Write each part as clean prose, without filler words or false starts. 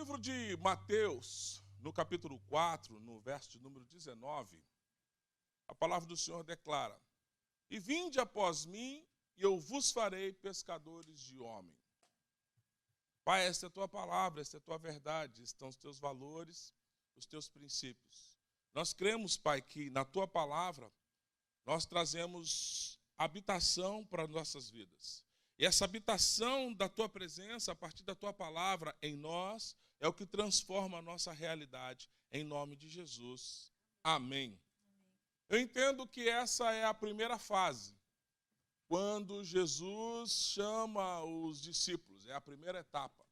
livro de Mateus, no capítulo 4, no verso de número 19, a palavra do Senhor declara: E vinde após mim, e eu vos farei pescadores de homem. Pai, esta é a tua palavra, esta é a tua verdade, estão os teus valores, os teus princípios. Nós cremos, Pai, que na tua palavra nós trazemos habitação para nossas vidas. E essa habitação da tua presença, a partir da tua palavra em nós, é o que transforma a nossa realidade, em nome de Jesus. Amém. Eu entendo que essa é a primeira fase, quando Jesus chama os discípulos, é a primeira etapa.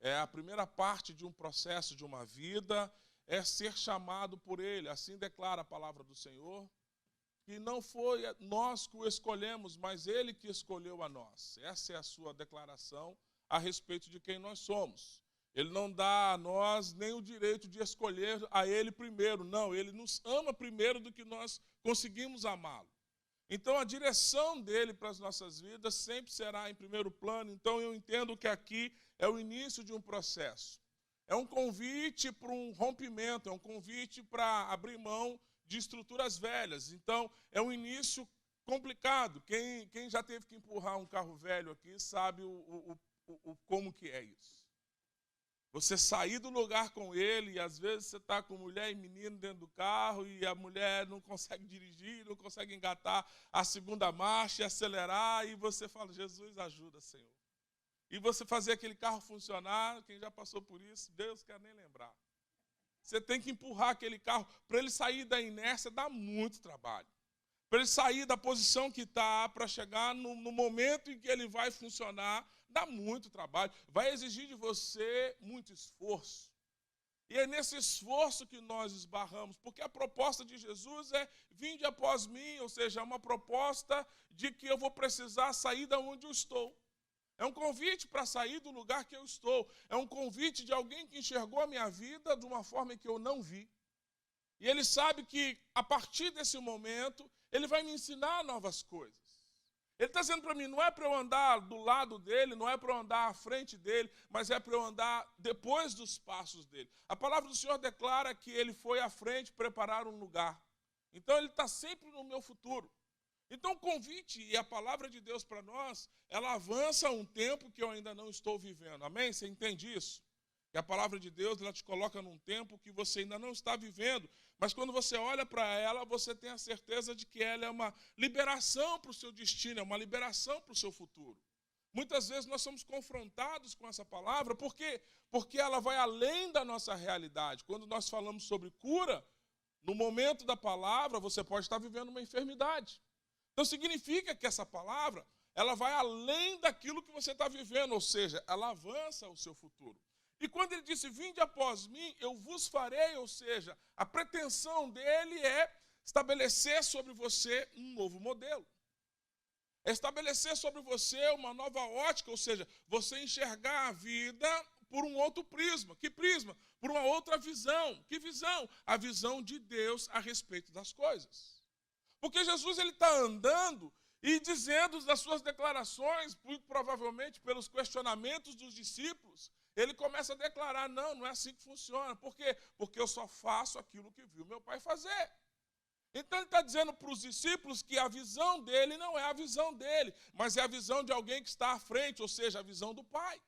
É a primeira parte de um processo, de uma vida, é ser chamado por Ele. Assim declara a palavra do Senhor, que não foi nós que o escolhemos, mas Ele que escolheu a nós. Essa é a sua declaração a respeito de quem nós somos. Ele não dá a nós nem o direito de escolher a Ele primeiro. Não, Ele nos ama primeiro do que nós conseguimos amá-lo. Então, a direção dele para as nossas vidas sempre será em primeiro plano. Então, eu entendo que aqui é o início de um processo. É um convite para um rompimento, é um convite para abrir mão de estruturas velhas. Então, é um início complicado. Quem já teve que empurrar um carro velho aqui sabe como que é isso. Você sair do lugar com ele, e às vezes você está com mulher e menino dentro do carro, e a mulher não consegue dirigir, não consegue engatar a segunda marcha e acelerar, e você fala: Jesus, ajuda, Senhor. E você fazer aquele carro funcionar, quem já passou por isso, Deus quer nem lembrar. Você tem que empurrar aquele carro, para ele sair da inércia dá muito trabalho. Para ele sair da posição que está, para chegar no momento em que ele vai funcionar, dá muito trabalho. Vai exigir de você muito esforço. E é nesse esforço que nós esbarramos, porque a proposta de Jesus é: vinde após mim, ou seja, é uma proposta de que eu vou precisar sair da onde eu estou. É um convite para sair do lugar que eu estou. É um convite de alguém que enxergou a minha vida de uma forma em que eu não vi. E ele sabe que, a partir desse momento, ele vai me ensinar novas coisas. Ele está dizendo para mim: não é para eu andar do lado dele, não é para eu andar à frente dele, mas é para eu andar depois dos passos dele. A palavra do Senhor declara que ele foi à frente preparar um lugar. Então ele está sempre no meu futuro. Então o convite e a palavra de Deus para nós, ela avança um tempo que eu ainda não estou vivendo. Amém? Você entende isso? Que a palavra de Deus, ela te coloca num tempo que você ainda não está vivendo, mas quando você olha para ela, você tem a certeza de que ela é uma liberação para o seu destino, é uma liberação para o seu futuro. Muitas vezes nós somos confrontados com essa palavra, por quê? Porque ela vai além da nossa realidade. Quando nós falamos sobre cura, no momento da palavra, você pode estar vivendo uma enfermidade. Então significa que essa palavra, ela vai além daquilo que você está vivendo, ou seja, ela avança o seu futuro. E quando ele disse: vinde após mim, eu vos farei, ou seja, a pretensão dele é estabelecer sobre você um novo modelo. É estabelecer sobre você uma nova ótica, ou seja, você enxergar a vida por um outro prisma. Que prisma? Por uma outra visão. Que visão? A visão de Deus a respeito das coisas. Porque Jesus está andando e dizendo das suas declarações, muito provavelmente pelos questionamentos dos discípulos, ele começa a declarar: não é assim que funciona. Por quê? Porque eu só faço aquilo que viu meu pai fazer. Então ele está dizendo para os discípulos que a visão dele não é a visão dele, mas é a visão de alguém que está à frente, ou seja, a visão do pai.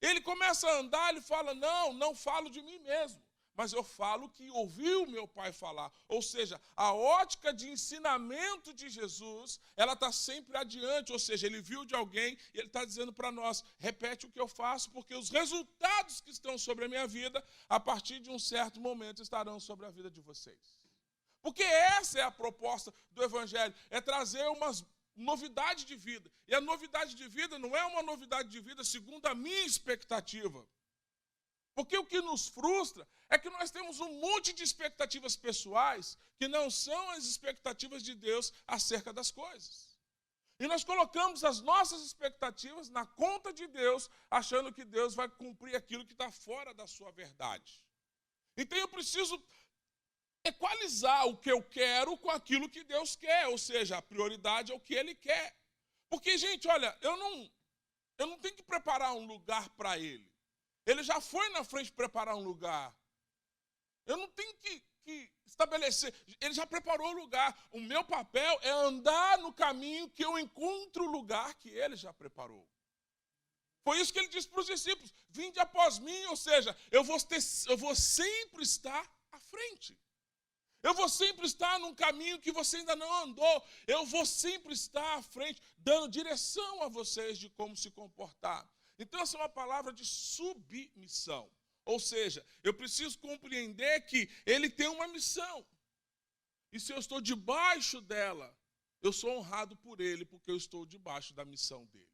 Ele começa a andar, ele fala: não falo de mim mesmo, mas eu falo que ouviu meu pai falar. Ou seja, a ótica de ensinamento de Jesus, ela está sempre adiante, ou seja, ele viu de alguém e ele está dizendo para nós: repete o que eu faço, porque os resultados que estão sobre a minha vida, a partir de um certo momento, estarão sobre a vida de vocês. Porque essa é a proposta do Evangelho, é trazer umas novidade de vida. E a novidade de vida não é uma novidade de vida segundo a minha expectativa. Porque o que nos frustra é que nós temos um monte de expectativas pessoais que não são as expectativas de Deus acerca das coisas. E nós colocamos as nossas expectativas na conta de Deus, achando que Deus vai cumprir aquilo que está fora da sua verdade. Então eu preciso equalizar o que eu quero com aquilo que Deus quer, ou seja, a prioridade é o que Ele quer. Porque, gente, olha, eu não tenho que preparar um lugar para Ele. Ele já foi na frente preparar um lugar. Eu não tenho que estabelecer. Ele já preparou o lugar. O meu papel é andar no caminho que eu encontro o lugar que ele já preparou. Foi isso que ele disse para os discípulos. Vinde após mim, ou seja, eu vou sempre estar à frente. Eu vou sempre estar num caminho que você ainda não andou. Eu vou sempre estar à frente, dando direção a vocês de como se comportar. Então, essa é uma palavra de submissão. Ou seja, eu preciso compreender que ele tem uma missão. E se eu estou debaixo dela, eu sou honrado por ele, porque eu estou debaixo da missão dele.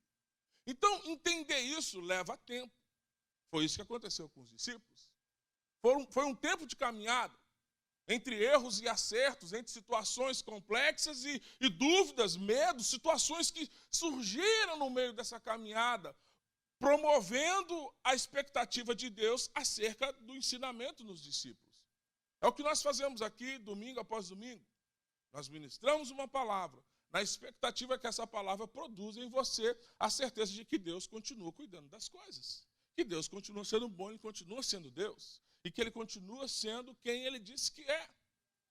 Então, entender isso leva tempo. Foi isso que aconteceu com os discípulos. Foi um tempo de caminhada, entre erros e acertos, entre situações complexas e dúvidas, medos, situações que surgiram no meio dessa caminhada, promovendo a expectativa de Deus acerca do ensinamento nos discípulos. É o que nós fazemos aqui, domingo após domingo. Nós ministramos uma palavra, na expectativa que essa palavra produza em você a certeza de que Deus continua cuidando das coisas. Que Deus continua sendo bom, Ele continua sendo Deus. E que Ele continua sendo quem Ele disse que é.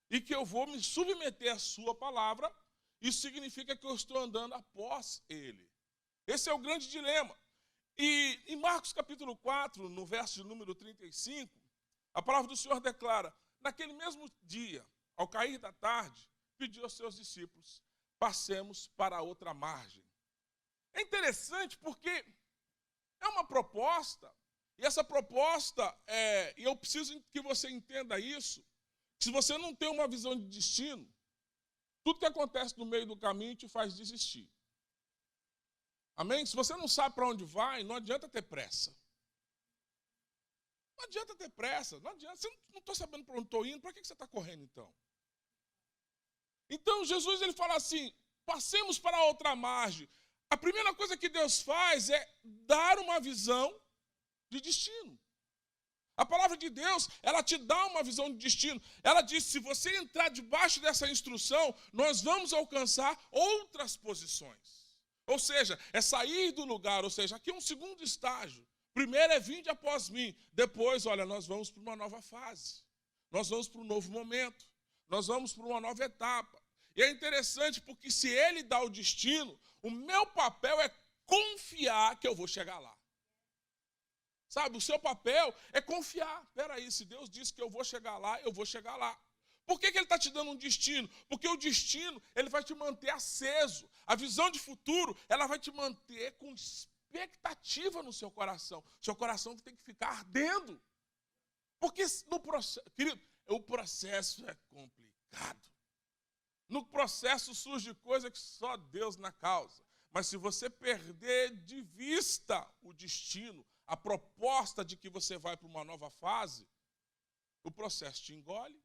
E que eu vou me submeter à sua palavra, isso significa que eu estou andando após Ele. Esse é o grande dilema. E em Marcos capítulo 4, no verso de número 35, a palavra do Senhor declara: naquele mesmo dia, ao cair da tarde, pediu aos seus discípulos: passemos para a outra margem. É interessante porque é uma proposta, e essa proposta, e eu preciso que você entenda isso, se você não tem uma visão de destino, tudo que acontece no meio do caminho te faz desistir. Amém? Se você não sabe para onde vai, não adianta ter pressa. Não adianta ter pressa, não adianta. Você não está sabendo para onde estou indo, para que você está correndo então? Então Jesus ele fala assim: passemos para a outra margem. A primeira coisa que Deus faz é dar uma visão de destino. A palavra de Deus, ela te dá uma visão de destino. Ela diz: se você entrar debaixo dessa instrução, nós vamos alcançar outras posições. Ou seja, é sair do lugar, ou seja, aqui é um segundo estágio. Primeiro é vinde após mim. Depois, olha, nós vamos para uma nova fase. Nós vamos para um novo momento. Nós vamos para uma nova etapa. E é interessante porque se ele dá o destino, o meu papel é confiar que eu vou chegar lá. Sabe, o seu papel é confiar. Espera aí, se Deus disse que eu vou chegar lá, eu vou chegar lá. Por que ele está te dando um destino? Porque o destino, ele vai te manter aceso. A visão de futuro, ela vai te manter com expectativa no seu coração. Seu coração tem que ficar ardendo. Porque no processo, querido, o processo é complicado. No processo surge coisa que só Deus na causa. Mas se você perder de vista o destino, a proposta de que você vai para uma nova fase, o processo te engole.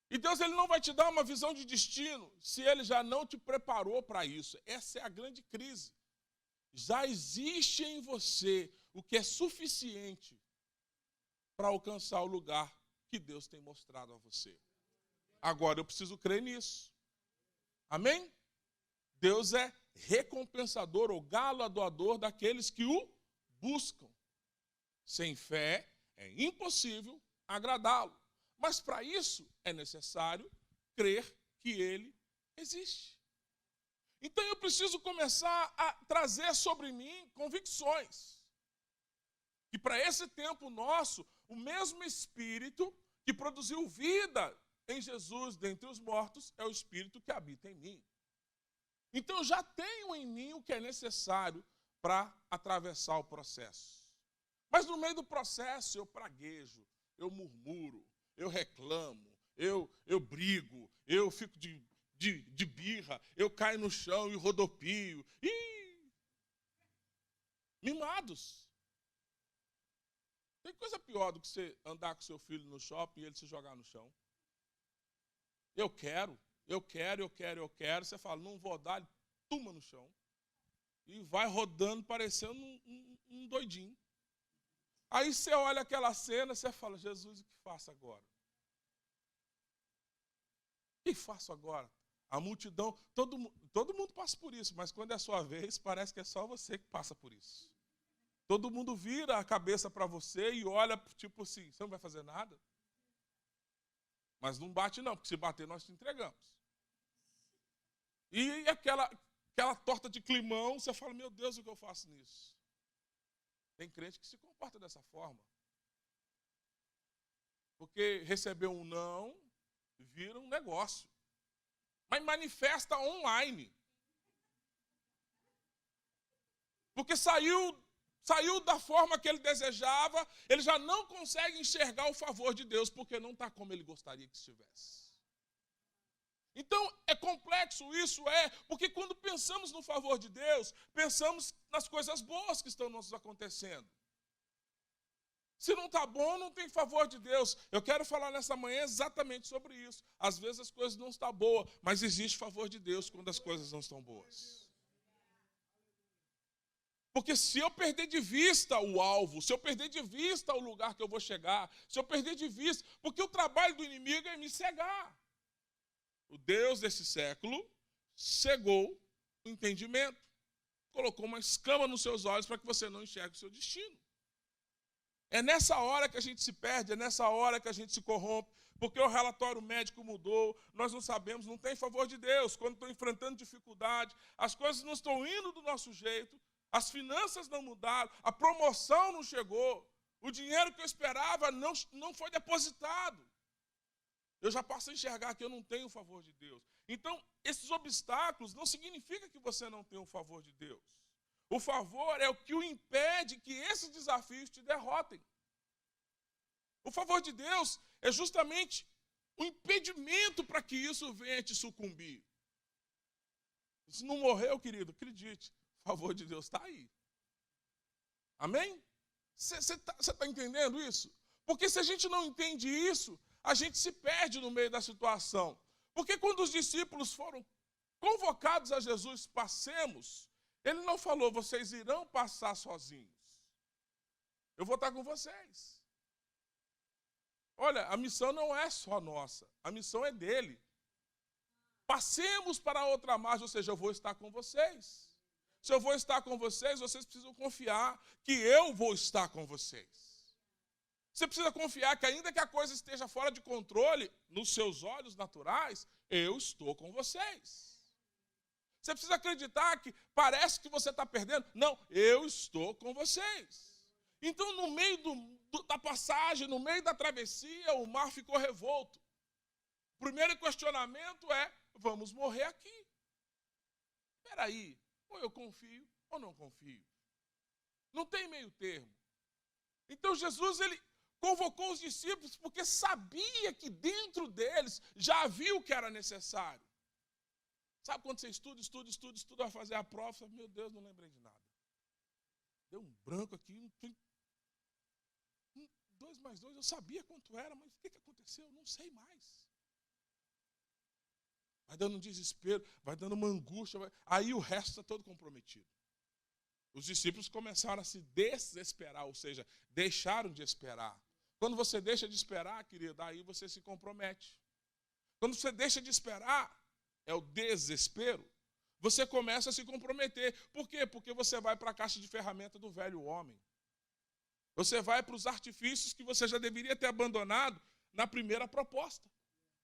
E Deus ele não vai te dar uma visão de destino se Ele já não te preparou para isso. Essa é a grande crise. Já existe em você o que é suficiente para alcançar o lugar que Deus tem mostrado a você. Agora eu preciso crer nisso. Amém? Deus é recompensador ou galardoador daqueles que o buscam. Sem fé é impossível agradá-lo. Mas para isso é necessário crer que ele existe. Então eu preciso começar a trazer sobre mim convicções. Que para esse tempo nosso, o mesmo Espírito que produziu vida em Jesus dentre os mortos é o Espírito que habita em mim. Então eu já tenho em mim o que é necessário para atravessar o processo. Mas no meio do processo eu praguejo, eu murmuro, eu reclamo, eu brigo, eu fico de birra, eu caio no chão e rodopio. Mimados. Tem coisa pior do que você andar com seu filho no shopping e ele se jogar no chão. Eu quero. Você fala, não vou dar, ele tuma no chão. E vai rodando parecendo um doidinho. Aí você olha aquela cena, você fala, Jesus, o que faço agora? O que faço agora? A multidão, todo mundo passa por isso, mas quando é a sua vez, parece que é só você que passa por isso. Todo mundo vira a cabeça para você e olha, tipo assim, você não vai fazer nada? Mas não bate não, porque se bater nós te entregamos. E aquela torta de climão, você fala, meu Deus, o que eu faço nisso? Tem crente que se comporta dessa forma. Porque receber um não, vira um negócio. Mas manifesta online. Porque saiu da forma que ele desejava, ele já não consegue enxergar o favor de Deus, porque não está como ele gostaria que estivesse. Então, é complexo isso, porque quando pensamos no favor de Deus, pensamos nas coisas boas que estão nos acontecendo. Se não está bom, não tem favor de Deus. Eu quero falar nessa manhã exatamente sobre isso. Às vezes as coisas não estão boas, mas existe favor de Deus quando as coisas não estão boas. Porque se eu perder de vista o alvo, se eu perder de vista o lugar que eu vou chegar, se eu perder de vista, porque o trabalho do inimigo é me cegar. O Deus desse século cegou o entendimento, colocou uma escama nos seus olhos para que você não enxergue o seu destino. É nessa hora que a gente se perde, é nessa hora que a gente se corrompe, porque o relatório médico mudou, nós não sabemos, não tem favor de Deus. Quando estou enfrentando dificuldade, as coisas não estão indo do nosso jeito, as finanças não mudaram, a promoção não chegou, o dinheiro que eu esperava não foi depositado. Eu já passo a enxergar que eu não tenho o favor de Deus. Então, esses obstáculos não significam que você não tem o favor de Deus. O favor é o que o impede que esses desafios te derrotem. O favor de Deus é justamente o impedimento para que isso venha te sucumbir. Se não morreu, querido, acredite, o favor de Deus está aí. Amém? Você está entendendo isso? Porque se a gente não entende isso, a gente se perde no meio da situação. Porque quando os discípulos foram convocados a Jesus, passemos, ele não falou, vocês irão passar sozinhos. Eu vou estar com vocês. Olha, a missão não é só nossa, a missão é dele. Passemos para a outra margem, ou seja, eu vou estar com vocês. Se eu vou estar com vocês, vocês precisam confiar que eu vou estar com vocês. Você precisa confiar que ainda que a coisa esteja fora de controle, nos seus olhos naturais, eu estou com vocês. Você precisa acreditar que parece que você está perdendo. Não, eu estou com vocês. Então, no meio da passagem, no meio da travessia, o mar ficou revolto. O primeiro questionamento é, vamos morrer aqui. Espera aí, ou eu confio ou não confio. Não tem meio termo. Então, Jesus, ele convocou os discípulos porque sabia que dentro deles já havia o que era necessário. Sabe quando você estuda, vai fazer a prova, você fala, meu Deus, não lembrei de nada. Deu um branco aqui, 2 mais 2, eu sabia quanto era, mas o que aconteceu? Eu não sei mais. Vai dando um desespero, vai dando uma angústia, aí o resto está todo comprometido. Os discípulos começaram a se desesperar, ou seja, deixaram de esperar. Quando você deixa de esperar, querido, aí você se compromete. Quando você deixa de esperar, é o desespero, você começa a se comprometer. Por quê? Porque você vai para a caixa de ferramenta do velho homem. Você vai para os artifícios que você já deveria ter abandonado na primeira proposta.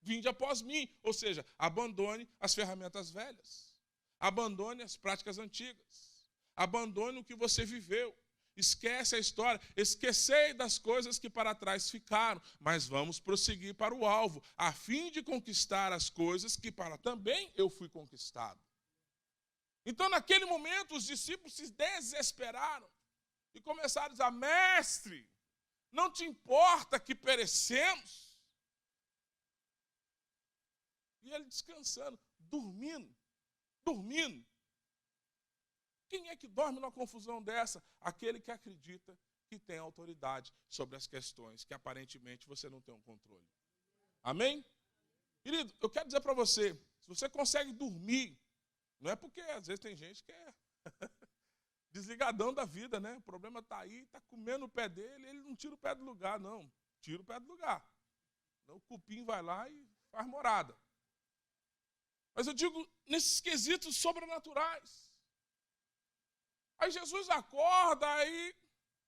Vinde após mim. Ou seja, abandone as ferramentas velhas. Abandone as práticas antigas. Abandone o que você viveu. Esquece a história. Esquecei das coisas que para trás ficaram. Mas vamos prosseguir para o alvo, a fim de conquistar as coisas que para também eu fui conquistado. Então, naquele momento, os discípulos se desesperaram e começaram a dizer, mestre, não te importa que perecemos? E ele descansando, dormindo. Quem é que dorme numa confusão dessa? Aquele que acredita que tem autoridade sobre as questões que aparentemente você não tem um controle. Amém? Querido, eu quero dizer para você, se você consegue dormir, não é porque às vezes tem gente que é desligadão da vida, né? O problema está aí, está comendo o pé dele, ele não tira o pé do lugar, não. Tira o pé do lugar. Então, o cupim vai lá e faz morada. Mas eu digo, nesses quesitos sobrenaturais. Aí Jesus acorda, aí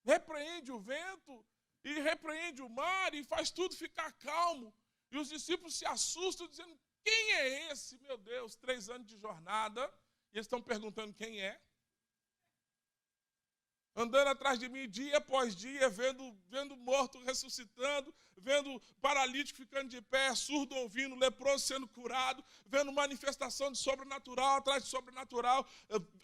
repreende o vento e repreende o mar e faz tudo ficar calmo. E os discípulos se assustam dizendo, quem é esse? Meu Deus, 3 anos de jornada, e eles estão perguntando quem é. Andando atrás de mim dia após dia, vendo morto ressuscitando, vendo paralítico ficando de pé, surdo ouvindo, leproso sendo curado, vendo manifestação de sobrenatural atrás de sobrenatural,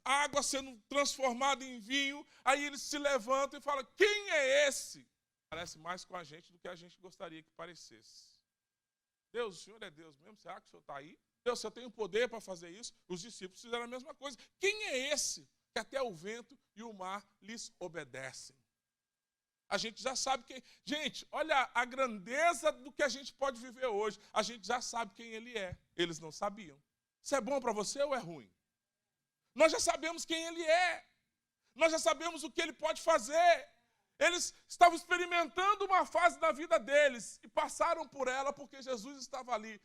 água sendo transformada em vinho. Aí eles se levantam e falam, quem é esse? Parece mais com a gente do que a gente gostaria que parecesse. Deus, o Senhor é Deus mesmo? Será que o Senhor está aí? Deus, eu tenho poder para fazer isso? Os discípulos fizeram a mesma coisa. Quem é esse que até o vento e o mar lhes obedecem? A gente já sabe quem... Gente, olha a grandeza do que a gente pode viver hoje. A gente já sabe quem ele é. Eles não sabiam. Isso é bom para você ou é ruim? Nós já sabemos quem ele é. Nós já sabemos o que ele pode fazer. Eles estavam experimentando uma fase da vida deles e passaram por ela porque Jesus estava ali.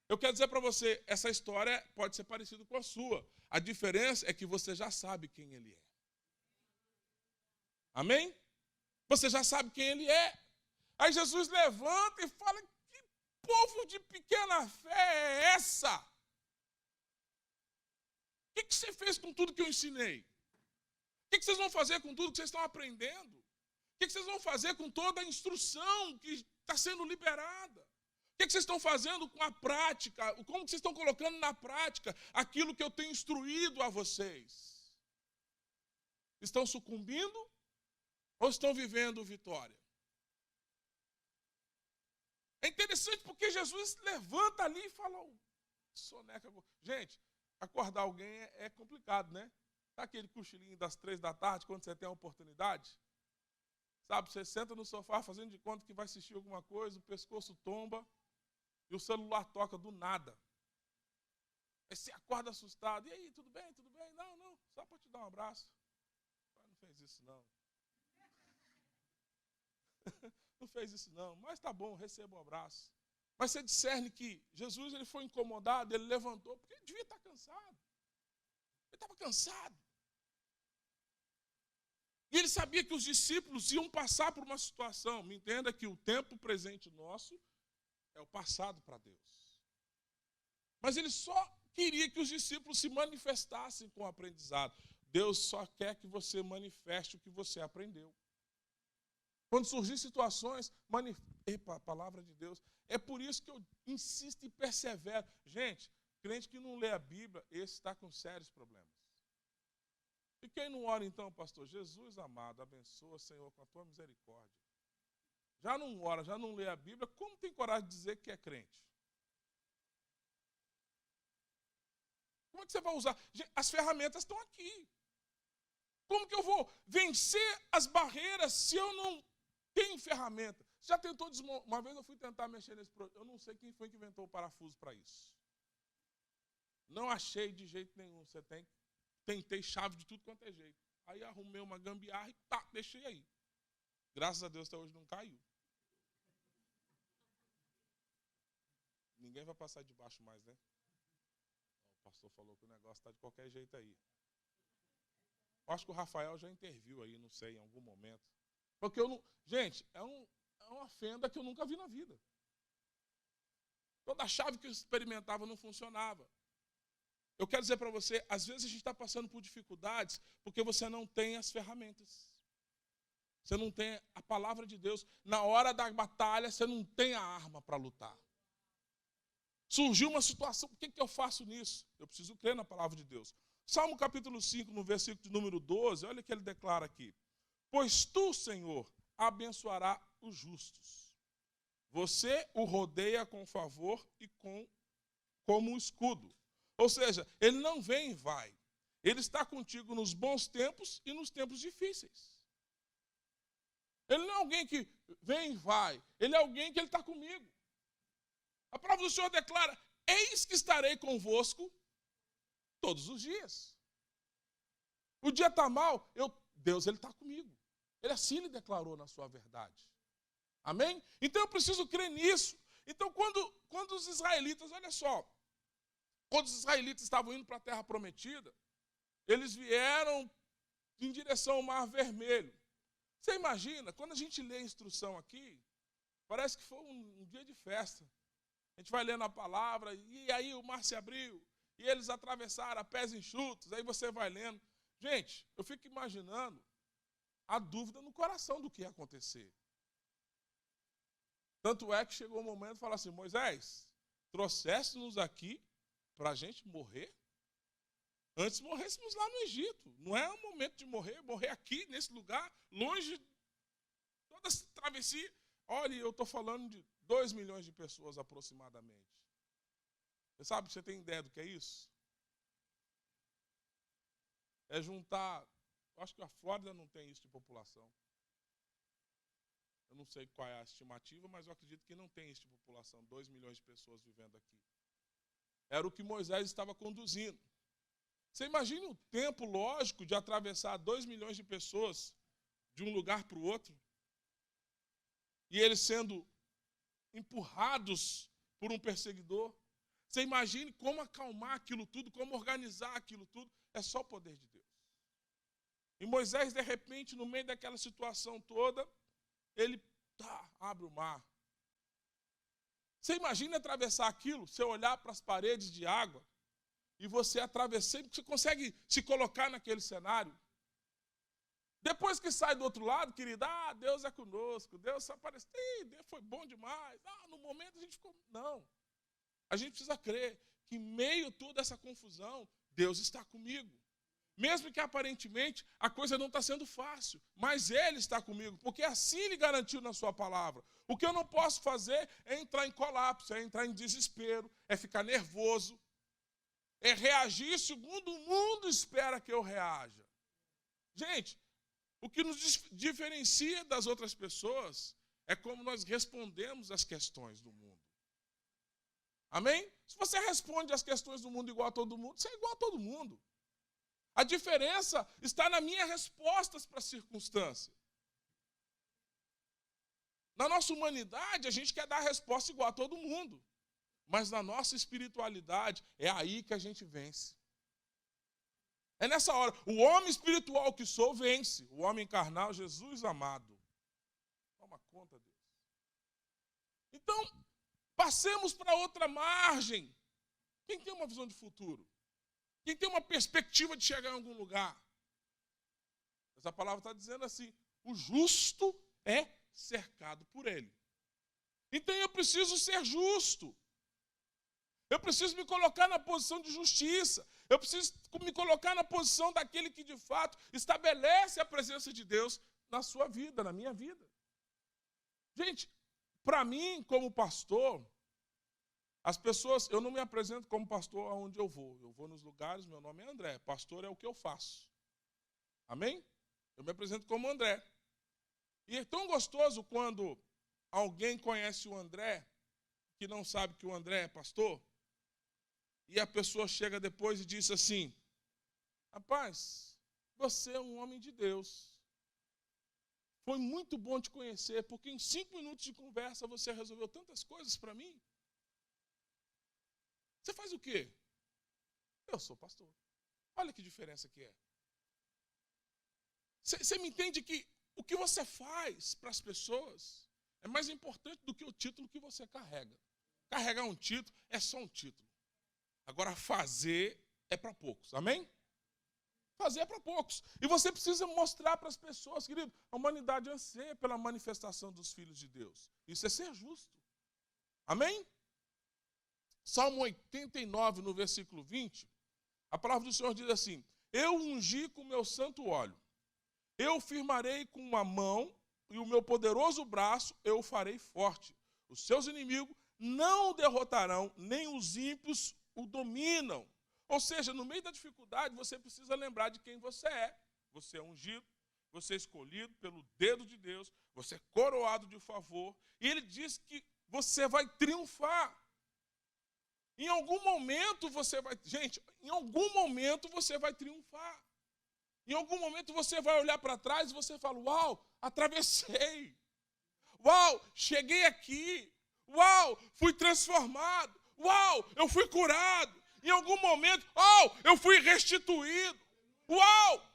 Eu quero dizer para você, essa história pode ser parecida com a sua. A diferença é que você já sabe quem ele é. Amém? Você já sabe quem ele é. Aí Jesus levanta e fala, que povo de pequena fé é essa? O que você fez com tudo que eu ensinei? O que vocês vão fazer com tudo que vocês estão aprendendo? O que vocês vão fazer com toda a instrução que está sendo liberada? O que vocês estão fazendo com a prática? Como vocês estão colocando na prática aquilo que eu tenho instruído a vocês? Estão sucumbindo ou estão vivendo vitória? É interessante porque Jesus levanta ali e fala, soneca. Gente, acordar alguém é complicado, né? Sabe aquele cochilinho das 3 da tarde, quando você tem a oportunidade? Sabe, você senta no sofá fazendo de conta que vai assistir alguma coisa, o pescoço tomba e o celular toca do nada. Aí você acorda assustado. E aí, tudo bem? Tudo bem? Não, só para te dar um abraço. Não fez isso não. Não fez isso não, mas tá bom, receba um abraço. Mas você discerne que Jesus ele foi incomodado, ele levantou, porque ele devia estar cansado. Ele estava cansado. E ele sabia que os discípulos iam passar por uma situação. Me entenda que o tempo presente nosso é o passado para Deus. Mas ele só queria que os discípulos se manifestassem com o aprendizado. Deus só quer que você manifeste o que você aprendeu. Quando surgir situações, a palavra de Deus. É por isso que eu insisto e persevero. Gente, crente que não lê a Bíblia, esse está com sérios problemas. E quem não ora então, pastor? Jesus amado, abençoa, Senhor, com a tua misericórdia. Já não ora, já não lê a Bíblia, como tem coragem de dizer que é crente? Como é que você vai usar? As ferramentas estão aqui. Como que eu vou vencer as barreiras se eu não tenho ferramenta? Já tentou desmontar? Uma vez eu fui tentar mexer nesse projeto. Eu não sei quem foi que inventou o parafuso para isso. Não achei de jeito nenhum. Você tem. Tentei chave de tudo quanto é jeito. Aí arrumei uma gambiarra e deixei aí. Graças a Deus até hoje não caiu. Ninguém vai passar debaixo mais, né? O pastor falou que o negócio está de qualquer jeito aí. Eu acho que o Rafael já interviu aí, não sei, em algum momento. Porque eu não... Gente, é uma fenda que eu nunca vi na vida. Toda chave que eu experimentava não funcionava. Eu quero dizer para você, às vezes a gente está passando por dificuldades porque você não tem as ferramentas. Você não tem a palavra de Deus. Na hora da batalha, você não tem a arma para lutar. Surgiu uma situação, o que eu faço nisso? Eu preciso crer na palavra de Deus. Salmo capítulo 5, no versículo de número 12, olha o que ele declara aqui. Pois tu, Senhor, abençoará os justos. Você o rodeia com favor e como um escudo. Ou seja, ele não vem e vai. Ele está contigo nos bons tempos e nos tempos difíceis. Ele não é alguém que vem e vai. Ele é alguém que ele está comigo. A palavra do Senhor declara, eis que estarei convosco todos os dias. O dia está mal, Deus ele está comigo. Ele assim lhe declarou na sua verdade. Amém? Então eu preciso crer nisso. Então quando os israelitas, olha só, quando os israelitas estavam indo para a terra prometida, eles vieram em direção ao Mar Vermelho. Você imagina, quando a gente lê a instrução aqui, parece que foi um dia de festa. A gente vai lendo a palavra, e aí o mar se abriu, e eles atravessaram a pés enxutos, aí você vai lendo. Gente, eu fico imaginando a dúvida no coração do que ia acontecer. Tanto é que chegou um momento e falou assim, Moisés, trouxeste-nos aqui para a gente morrer? Antes morrêssemos lá no Egito. Não é o momento de morrer aqui, nesse lugar, longe de toda essa travessia. Olha, eu estou falando de 2 milhões de pessoas aproximadamente. Você sabe, você tem ideia do que é isso? É juntar, eu acho que a Flórida não tem isso de população. Eu não sei qual é a estimativa, mas eu acredito que não tem isso de população, 2 milhões de pessoas vivendo aqui. Era o que Moisés estava conduzindo. Você imagina o tempo lógico de atravessar 2 milhões de pessoas de um lugar para o outro? E eles sendo empurrados por um perseguidor? Você imagine como acalmar aquilo tudo, como organizar aquilo tudo. É só o poder de Deus. E Moisés, de repente, no meio daquela situação toda, ele abre o mar. Você imagina atravessar aquilo, você olhar para as paredes de água, e você atravessar, você consegue se colocar naquele cenário? Depois que sai do outro lado, querido, Deus é conosco, Deus apareceu, Deus foi bom demais, no momento a gente ficou... Não, a gente precisa crer que em meio a toda essa confusão, Deus está comigo. Mesmo que aparentemente a coisa não está sendo fácil, mas Ele está comigo, porque assim Ele garantiu na sua palavra. O que eu não posso fazer é entrar em colapso, é entrar em desespero, é ficar nervoso, é reagir segundo o mundo espera que eu reaja. Gente, o que nos diferencia das outras pessoas é como nós respondemos às questões do mundo. Amém? Se você responde às questões do mundo igual a todo mundo, você é igual a todo mundo. A diferença está na minha resposta para as circunstâncias. Na nossa humanidade, a gente quer dar a resposta igual a todo mundo. Mas na nossa espiritualidade, é aí que a gente vence. É nessa hora. O homem espiritual que sou, vence. O homem carnal, Jesus amado. Toma conta, Deus. Então, passemos para outra margem. Quem tem uma visão de futuro? Quem tem uma perspectiva de chegar em algum lugar? Essa palavra está dizendo assim, o justo é cercado por ele. Então eu preciso ser justo. Eu preciso me colocar na posição de justiça. Eu preciso me colocar na posição daquele que de fato estabelece a presença de Deus na sua vida, na minha vida. Gente, para mim, como pastor, as pessoas, eu não me apresento como pastor aonde eu vou. Eu vou nos lugares, meu nome é André. Pastor é o que eu faço. Amém? Eu me apresento como André. E é tão gostoso quando alguém conhece o André, que não sabe que o André é pastor, e a pessoa chega depois e diz assim, rapaz, você é um homem de Deus. Foi muito bom te conhecer, porque em 5 minutos de conversa você resolveu tantas coisas para mim. Você faz o quê? Eu sou pastor. Olha que diferença que é. Você me entende que o que você faz para as pessoas é mais importante do que o título que você carrega. Carregar um título é só um título. Agora, fazer é para poucos. Amém? Fazer é para poucos. E você precisa mostrar para as pessoas, querido, a humanidade anseia pela manifestação dos filhos de Deus. Isso é ser justo. Amém? Salmo 89, no versículo 20, a palavra do Senhor diz assim, eu ungi com o meu santo óleo, eu firmarei com uma mão e o meu poderoso braço eu o farei forte. Os seus inimigos não o derrotarão, nem os ímpios o dominam. Ou seja, no meio da dificuldade, você precisa lembrar de quem você é. Você é ungido, você é escolhido pelo dedo de Deus, você é coroado de favor, e Ele diz que você vai triunfar. Em algum momento você vai... Gente, em algum momento você vai triunfar. Em algum momento você vai olhar para trás e você fala, uau, atravessei. Uau, cheguei aqui. Uau, fui transformado. Uau, eu fui curado. Em algum momento, uau, eu fui restituído. Uau!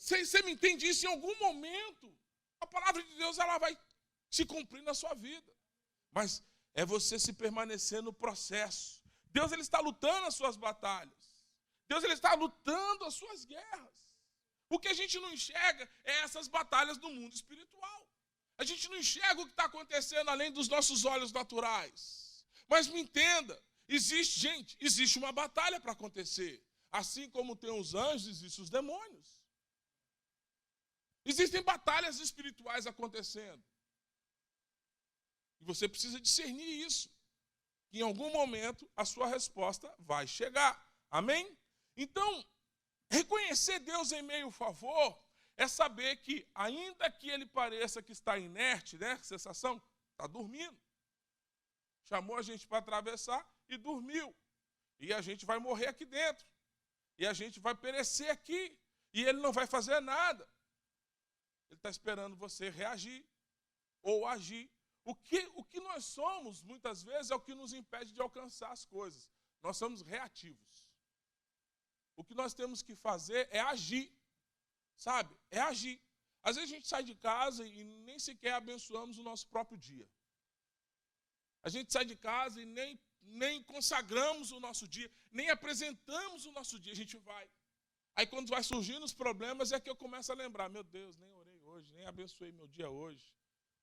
Você me entende isso? Em algum momento, a palavra de Deus ela vai se cumprir na sua vida. Mas é você se permanecer no processo. Deus ele está lutando as suas batalhas. Deus ele está lutando as suas guerras. O que a gente não enxerga é essas batalhas do mundo espiritual. A gente não enxerga o que está acontecendo além dos nossos olhos naturais. Mas me entenda, existe uma batalha para acontecer. Assim como tem os anjos, existem os demônios. Existem batalhas espirituais acontecendo. E você precisa discernir isso. Em algum momento a sua resposta vai chegar. Amém? Então, reconhecer Deus em meio ao favor é saber que, ainda que ele pareça que está inerte, né? Sensação, está dormindo. Chamou a gente para atravessar e dormiu. E a gente vai morrer aqui dentro. E a gente vai perecer aqui. E ele não vai fazer nada. Ele está esperando você reagir ou agir. O que nós somos, muitas vezes, é o que nos impede de alcançar as coisas. Nós somos reativos. O que nós temos que fazer é agir. Sabe? É agir. Às vezes a gente sai de casa e nem sequer abençoamos o nosso próprio dia. A gente sai de casa e nem consagramos o nosso dia, nem apresentamos o nosso dia. A gente vai. Aí quando vai surgindo os problemas é que eu começo a lembrar, meu Deus, nem orei hoje, nem abençoei meu dia hoje,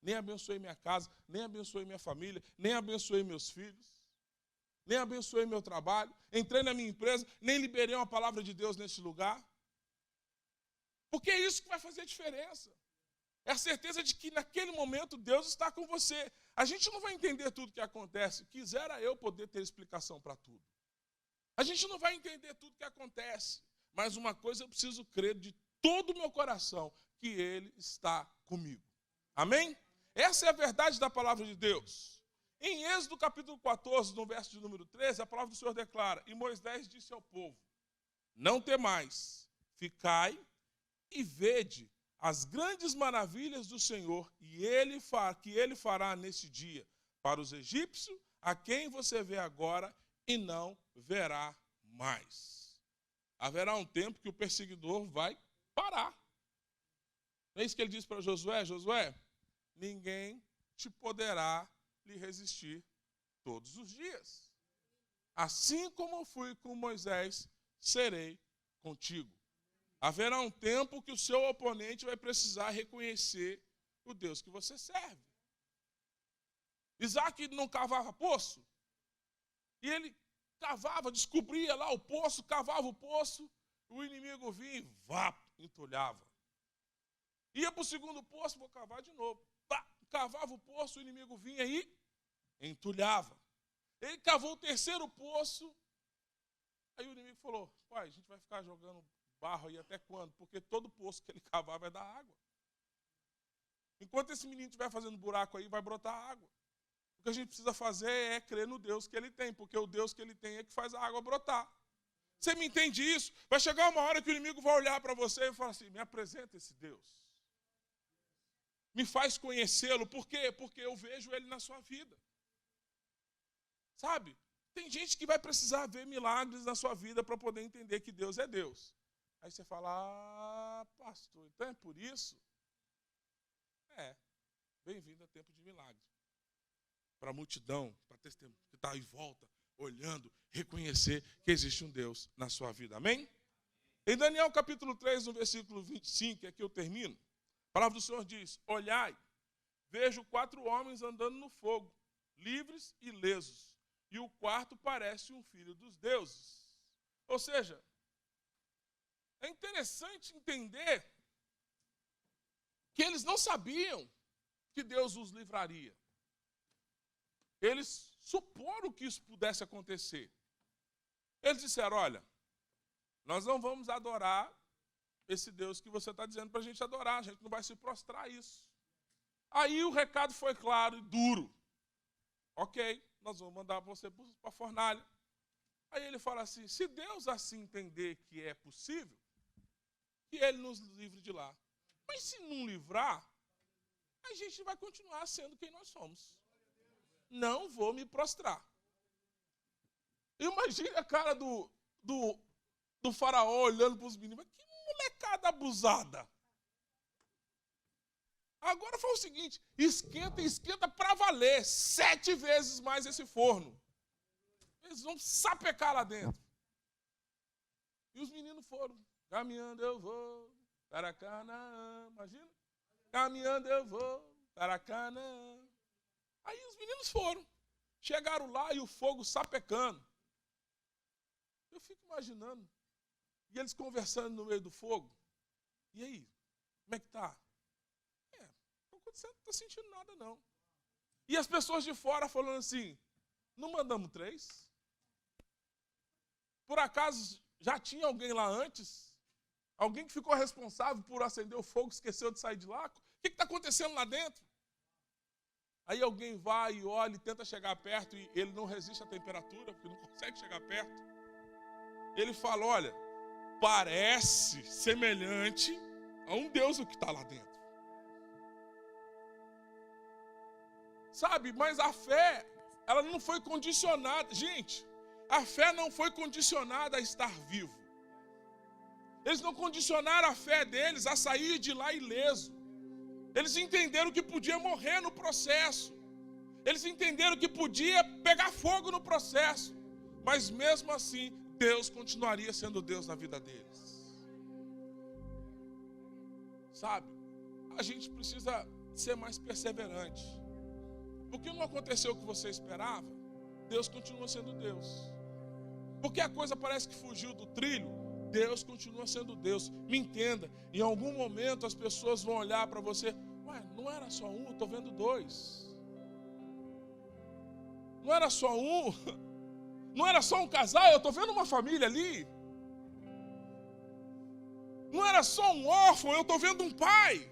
nem abençoei minha casa, nem abençoei minha família, nem abençoei meus filhos, nem abençoei meu trabalho, entrei na minha empresa, nem liberei uma palavra de Deus nesse lugar. Porque é isso que vai fazer a diferença. É a certeza de que naquele momento Deus está com você. A gente não vai entender tudo que acontece. Quisera eu poder ter explicação para tudo. A gente não vai entender tudo que acontece. Mas uma coisa eu preciso crer de todo o meu coração, que Ele está comigo. Amém? Essa é a verdade da palavra de Deus. Em Êxodo capítulo 14, no verso de número 13, a palavra do Senhor declara, e Moisés disse ao povo, não temais, ficai e vede as grandes maravilhas do Senhor que Ele fará nesse dia para os egípcios, a quem você vê agora e não verá mais. Haverá um tempo que o perseguidor vai parar. Não é isso que ele diz para Josué? Josué, ninguém te poderá lhe resistir todos os dias. Assim como eu fui com Moisés, serei contigo. Haverá um tempo que o seu oponente vai precisar reconhecer o Deus que você serve. Isaac não cavava poço? E ele cavava, descobria lá o poço, cavava o poço, o inimigo vinha e entulhava. Ia para o segundo poço, vou cavar de novo. Cavava o poço, o inimigo vinha e entulhava. Ele cavou o terceiro poço, aí o inimigo falou, pai, a gente vai ficar jogando barro aí até quando? Porque todo poço que ele cavar vai dar água. Enquanto esse menino estiver fazendo buraco aí, vai brotar água. O que a gente precisa fazer é crer no Deus que ele tem, porque o Deus que ele tem é que faz a água brotar. Você me entende isso? Vai chegar uma hora que o inimigo vai olhar para você e falar assim, me apresenta esse Deus. Me faz conhecê-lo. Por quê? Porque eu vejo ele na sua vida. Sabe? Tem gente que vai precisar ver milagres na sua vida para poder entender que Deus é Deus. Aí você fala, pastor, então é por isso? Bem-vindo a tempo de milagre. Para a multidão, para testemunho que está em volta, olhando, reconhecer que existe um Deus na sua vida. Amém? Em Daniel capítulo 3, no versículo 25, aqui eu termino, a palavra do Senhor diz, olhai, vejo 4 homens andando no fogo, livres e lesos, e o quarto parece um filho dos deuses. Ou seja, é interessante entender que eles não sabiam que Deus os livraria. Eles suporam que isso pudesse acontecer. Eles disseram, olha, nós não vamos adorar esse Deus que você está dizendo para a gente adorar, a gente não vai se prostrar a isso. Aí o recado foi claro e duro. Ok, nós vamos mandar você para a fornalha. Aí ele fala assim, se Deus assim entender que é possível, que ele nos livre de lá. Mas se não livrar, a gente vai continuar sendo quem nós somos. Não vou me prostrar. Imagine a cara do faraó olhando para os meninos. Que molecada abusada. Agora foi o seguinte, esquenta para valer 7 vezes mais esse forno. Eles vão sapecar lá dentro. E os meninos foram. Caminhando eu vou para Canaã. Imagina? Caminhando eu vou para Canaã. Aí os meninos foram. Chegaram lá e o fogo sapecando. Eu fico imaginando. E eles conversando no meio do fogo. E aí? Como é que tá? Não estou sentindo nada, não. E as pessoas de fora falando assim, não mandamos 3? Por acaso já tinha alguém lá antes? Alguém que ficou responsável por acender o fogo, esqueceu de sair de lá? O que está acontecendo lá dentro? Aí alguém vai e olha e tenta chegar perto e ele não resiste à temperatura, porque não consegue chegar perto. Ele fala, olha, parece semelhante a um Deus o que está lá dentro. Sabe, mas a fé, ela não foi condicionada. Gente, a fé não foi condicionada a estar vivo. Eles não condicionaram a fé deles a sair de lá ileso. Eles entenderam que podia morrer no processo. Eles entenderam que podia pegar fogo no processo. Mas mesmo assim, Deus continuaria sendo Deus na vida deles. Sabe, a gente precisa ser mais perseverante. Porque não aconteceu o que você esperava, Deus continua sendo Deus. Porque a coisa parece que fugiu do trilho, Deus continua sendo Deus. Me entenda, em algum momento as pessoas vão olhar para você, ué, não era só um, eu estou vendo 2. Não era só um, não era só um casal, eu estou vendo uma família ali. Não era só um órfão, eu estou vendo um pai.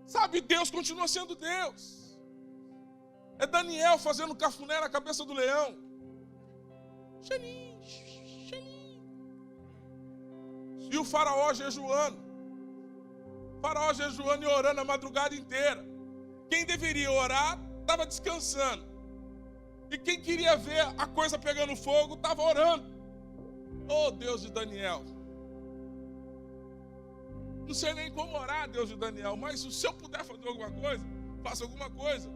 Sabe, Deus continua sendo Deus. É Daniel fazendo cafuné na cabeça do leão. Xelim, xelim. E o faraó jejuando. Faraó jejuando e orando a madrugada inteira. Quem deveria orar, estava descansando. E quem queria ver a coisa pegando fogo, estava orando. Oh, Deus de Daniel. Não sei nem como orar, Deus de Daniel, mas se eu puder fazer alguma coisa, faça alguma coisa.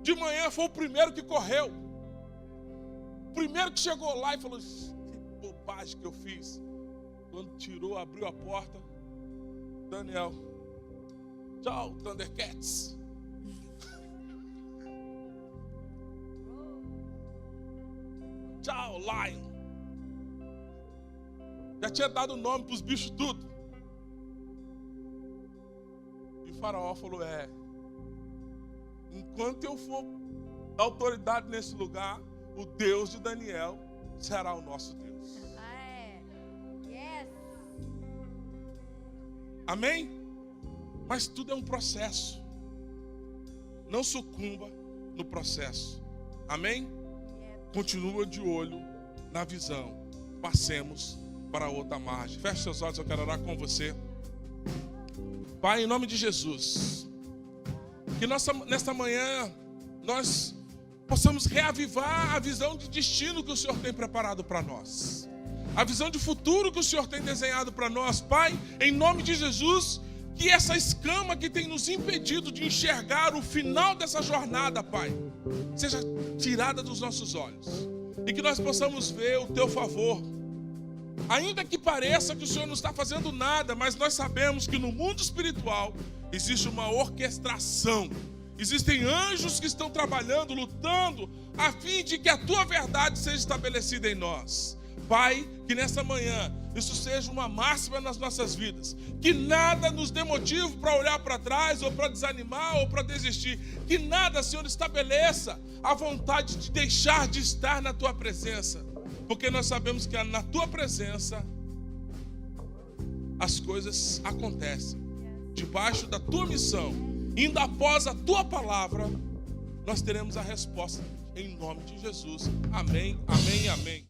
De manhã foi o primeiro que correu. O primeiro que chegou lá e falou, que bobagem que eu fiz. Quando tirou, abriu a porta, Daniel, tchau, Thundercats. Tchau, Lion. Já tinha dado nome para os bichos tudo. E o faraó falou, enquanto eu for autoridade nesse lugar, o Deus de Daniel será o nosso Deus. Yes. Amém? Mas tudo é um processo. Não sucumba no processo. Amém? Continua de olho na visão. Passemos para a outra margem. Feche seus olhos, eu quero orar com você. Pai, em nome de Jesus, que nesta manhã nós possamos reavivar a visão de destino que o Senhor tem preparado para nós. A visão de futuro que o Senhor tem desenhado para nós. Pai, em nome de Jesus, que essa escama que tem nos impedido de enxergar o final dessa jornada, Pai, seja tirada dos nossos olhos. E que nós possamos ver o Teu favor. Ainda que pareça que o Senhor não está fazendo nada, mas nós sabemos que no mundo espiritual existe uma orquestração. Existem anjos que estão trabalhando, lutando, a fim de que a Tua verdade seja estabelecida em nós. Pai, que nessa manhã isso seja uma máxima nas nossas vidas. Que nada nos dê motivo para olhar para trás, ou para desanimar, ou para desistir. Que nada, Senhor, estabeleça a vontade de deixar de estar na Tua presença. Porque nós sabemos que na Tua presença as coisas acontecem. Debaixo da Tua missão, indo após a Tua palavra, nós teremos a resposta em nome de Jesus. Amém, amém, amém.